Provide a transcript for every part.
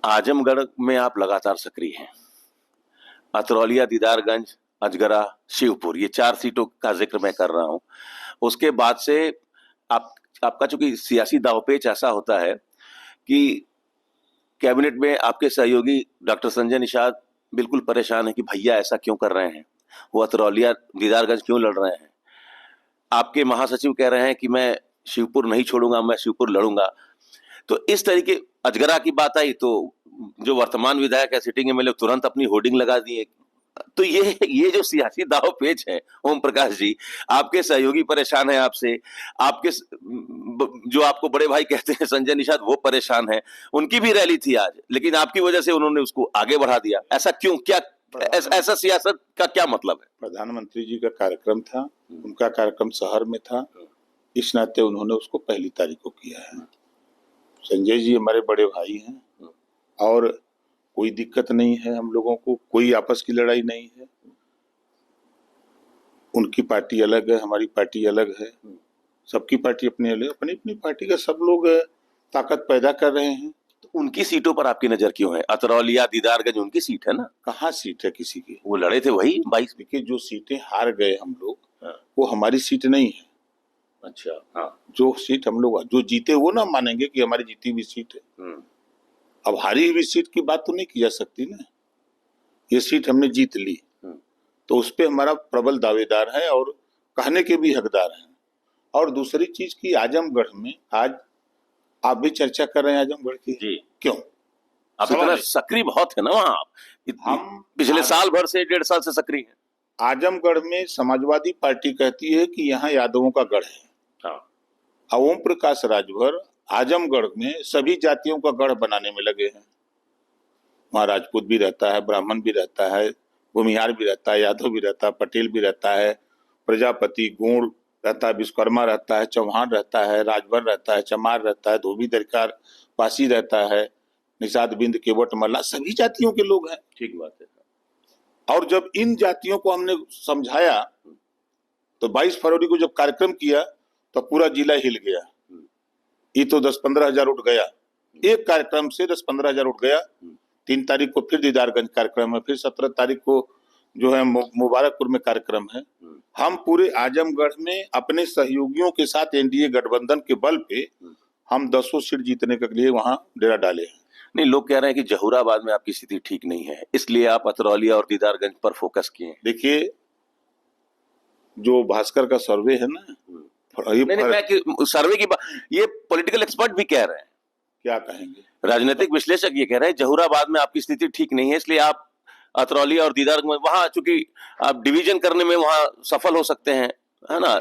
आजमगढ़ में आप लगातार सक्रिय हैं। अतरौलिया, दीदारगंज, अजगरा, शिवपुर, ये 4 सीटों का जिक्र मैं कर रहा हूं। उसके बाद से आप आपका चूंकि सियासी दांवपेच ऐसा होता है कि कैबिनेट में आपके सहयोगी डॉक्टर संजय निषाद बिल्कुल परेशान है कि भैया ऐसा क्यों कर रहे हैं, वो अतरौलिया दीदारगंज क्यों लड़ रहे हैं। आपके महासचिव कह रहे हैं कि मैं शिवपुर नहीं छोड़ूंगा, मैं शिवपुर लड़ूंगा। तो इस तरीके अजगरा की बात आई तो जो वर्तमान विधायक है, सिटिंग एमएलए, तुरंत अपनी होर्डिंग लगा दिए। तो ये जो सियासी दाव पेच है, ओम प्रकाश जी, आपके सहयोगी परेशान है आपसे, आपके जो आपको बड़े भाई कहते हैं संजय निषाद, वो परेशान है। उनकी भी रैली थी आज, लेकिन आपकी वजह से उन्होंने उसको आगे बढ़ा दिया। ऐसा क्यों? क्या ऐसा सियासत का क्या मतलब है? प्रधानमंत्री जी का कार्यक्रम था, उनका कार्यक्रम शहर में था, इस नाते उन्होंने उसको पहली तारीख को किया है। संजय जी हमारे बड़े भाई हैं और कोई दिक्कत नहीं है हम लोगों को, कोई आपस की लड़ाई नहीं है। उनकी पार्टी अलग है, हमारी पार्टी अलग है, सबकी पार्टी अपनी अलग, अपनी अपनी पार्टी का सब लोग ताकत पैदा कर रहे हैं। तो उनकी सीटों पर आपकी नजर क्यों है? अतरौलिया, दीदारगंज उनकी सीट है ना। कहाँ सीट है किसी की? वो लड़े थे वही 22। देखिए, जो सीटें हार गए हम लोग, वो हमारी सीट नहीं है। अच्छा, हाँ। जो सीट हम लोग जो जीते वो ना मानेंगे कि हमारी जीती हुई सीट है। अब हारी हुई सीट की बात तो नहीं की जा सकती ना। ये सीट हमने जीत ली तो उस पर हमारा प्रबल दावेदार है और कहने के भी हकदार हैं। और दूसरी चीज की, आजमगढ़ में आज आप भी चर्चा कर रहे हैं आजमगढ़ की जी। क्यों? आप इतना सक्रिय बहुत है ना वहाँ। हम पिछले साल भर से, 1.5 साल से सक्रिय हैं। आजमगढ़ में समाजवादी पार्टी कहती है कि यहाँ यादवों का गढ़ है। हाँ। ओम प्रकाश राजभर आजमगढ़ में सभी जातियों का गढ़ बनाने में लगे हैं। वहाँ राजपूत भी रहता है, ब्राह्मण भी रहता है, भूमिहार भी रहता है, यादव भी रहता है, पटेल भी रहता है, प्रजापति, गोंड रहता है, विश्वकर्मा रहता है, चौहान रहता है, राजभर रहता है, चमार रहता है, धोबी, दरकार, पासी रहता है, निषाद, बिंद, केवट, मल्ला, सभी जातियों के लोग हैं। ठीक बात है। और जब इन जातियों को हमने समझाया तो 22 फरवरी को जब कार्यक्रम किया तो पूरा जिला हिल गया। ये तो 10-15 हजार उठ गया, एक कार्यक्रम से 10-15 हजार उठ गया। 3 तारीख को फिर दीदारगंज कार्यक्रम है, फिर 17 तारीख को जो है मुबारकपुर में कार्यक्रम है। हम पूरे आजमगढ़ में अपने सहयोगियों के साथ एनडीए गठबंधन के बल पे हम 10 सीट जीतने के लिए वहां डेरा डाले हैं। नहीं, लोग कह रहे हैं कि जहूराबाद में आपकी स्थिति ठीक नहीं है, इसलिए आप अतरौलिया और दीदारगंज पर फोकस किए। देखिए, जो भास्कर का सर्वे है ना, नहीं, सर्वे की बात, ये पॉलिटिकल एक्सपर्ट भी कह रहे हैं। क्या कहेंगे? राजनीतिक विश्लेषक ये कह रहे हैं जहूराबाद में आपकी स्थिति ठीक नहीं है, इसलिए आप अतरौलिया और दीदारगंज, वहां चूंकि आप डिवीजन करने में वहां सफल हो सकते हैं, है ना,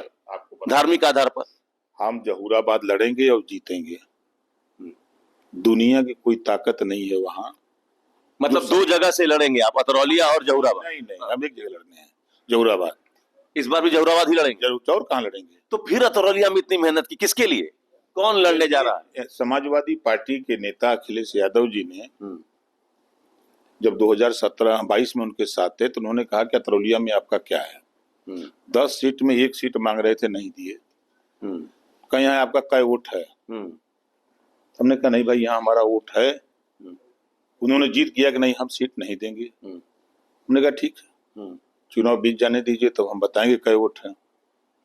धार्मिक आधार पर। हम जहूराबाद लड़ेंगे और जीतेंगे। दुनिया की कोई ताकत नहीं है वहां। मतलब 2 जगह से लड़ेंगे आप, अतरौलिया और जहूराबाद? नहीं, हम एक जगह लड़ने हैं, जहूराबाद। इस बार भी जहूराबाद ही लड़ेंगे? जरूर। और कहाँ लड़ेंगे? तो फिर अतरौलिया में इतनी मेहनत की किसके लिए? कौन लड़ने जा रहा है? समाजवादी पार्टी के नेता अखिलेश यादव जी ने जब 2017-22 में उनके साथ थे तो उन्होंने कहा कि अतरौलिया में आपका क्या है। 10 सीट में 1 सीट मांग रहे थे, नहीं दिए। कहीं यहाँ आपका क्या वोट है? हमने कहा नहीं भाई, यहाँ हमारा वोट है। उन्होंने जीत किया कि नहीं, हम सीट नहीं देंगे। हमने कहा ठीक है, चुनाव बीत जाने दीजिए, तो हम बताएंगे क्या वोट है।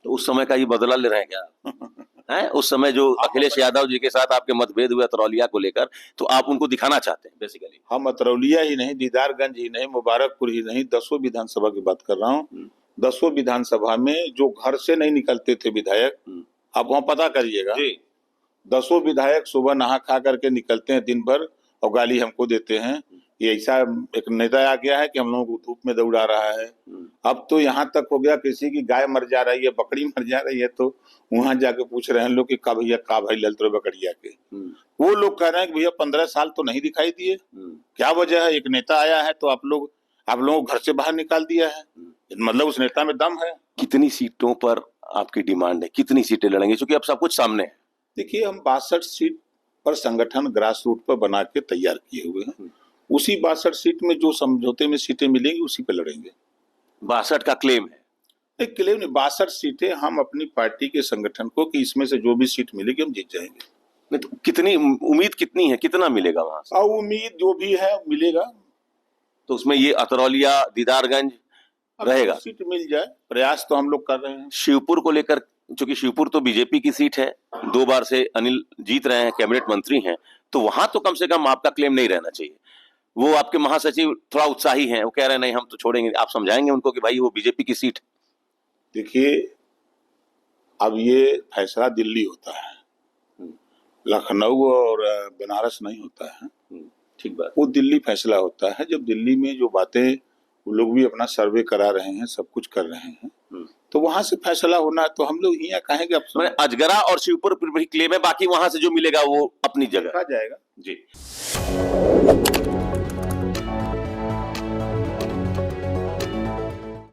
तो उस समय का ये बदला ले रहे हैं क्या? है उस समय जो अखिलेश यादव जी के साथ आपके मतभेद हुए अतरौलिया को लेकर, तो आप उनको दिखाना चाहते हैं बेसिकली? हम अतरौलिया ही नहीं, दीदारगंज ही नहीं, मुबारकपुर ही नहीं, 10 विधानसभा की बात कर रहा हूँ। 10 विधानसभा में जो घर से नहीं निकलते थे विधायक, आप वहाँ पता करिएगा, 10 विधायक सुबह नहा खा करके निकलते हैं दिन भर और गाली हमको देते हैं। ये ऐसा एक नेता आ गया है कि हम लोगों को धूप में दौड़ा रहा है। अब तो यहाँ तक हो गया, किसी की गाय मर जा रही है, बकरी मर जा रही है, तो वहां जाके पूछ रहे हैं लोग कि का भैया, का भाई ललत बकरिया के। वो लोग कह रहे हैं कि भैया 15 साल तो नहीं दिखाई दिए, क्या वजह है? एक नेता आया है तो आप लोगों को घर से बाहर निकाल दिया है, मतलब उस नेता में दम है। कितनी सीटों पर आपकी डिमांड है? कितनी सीटें लड़ेंगे? क्योंकि अब सब कुछ सामने है। देखिए, हम 62 सीट पर संगठन ग्रास रूट पर बना के तैयार किए हुए हैं। उसी 62 सीट में जो समझौते में सीटें मिलेंगी उसी पे लड़ेंगे। 62 का क्लेम है? एक क्लेम नहीं, 62 सीटें हम अपनी पार्टी के संगठन को कि इसमें से जो भी सीट मिलेगी हम जीत जाएंगे। नहीं तो कितनी उम्मीद कितनी है, कितना मिलेगा वहां से? और उम्मीद जो भी है मिलेगा। तो उसमें ये अतरौलिया, दीदारगंज रहेगा। सीट मिल जाए, प्रयास तो हम लोग कर रहे हैं। शिवपुर को लेकर, क्योंकि शिवपुर तो बीजेपी की सीट है, 2 बार से अनिल जीत रहे हैं, कैबिनेट मंत्री हैं, तो वहां तो कम से कम आपका क्लेम नहीं रहना चाहिए। वो आपके महासचिव थोड़ा उत्साही हैं, वो कह रहे हैं नहीं हम तो छोड़ेंगे। आप समझाएंगे उनको कि भाई वो बीजेपी की सीट। देखिए, अब ये फैसला दिल्ली होता है, लखनऊ और बनारस नहीं होता है। ठीक बात। वो दिल्ली फैसला होता है। जब दिल्ली में जो बातें, वो लोग भी अपना सर्वे करा रहे हैं, सब कुछ कर रहे हैं, तो वहां से फैसला होना है। तो हम लोग यहाँ कहेंगे अब अजगरा और शिवपुर पर भी क्लेम है, बाकी वहां से जो मिलेगा वो अपनी जगह आ जाएगा। जी।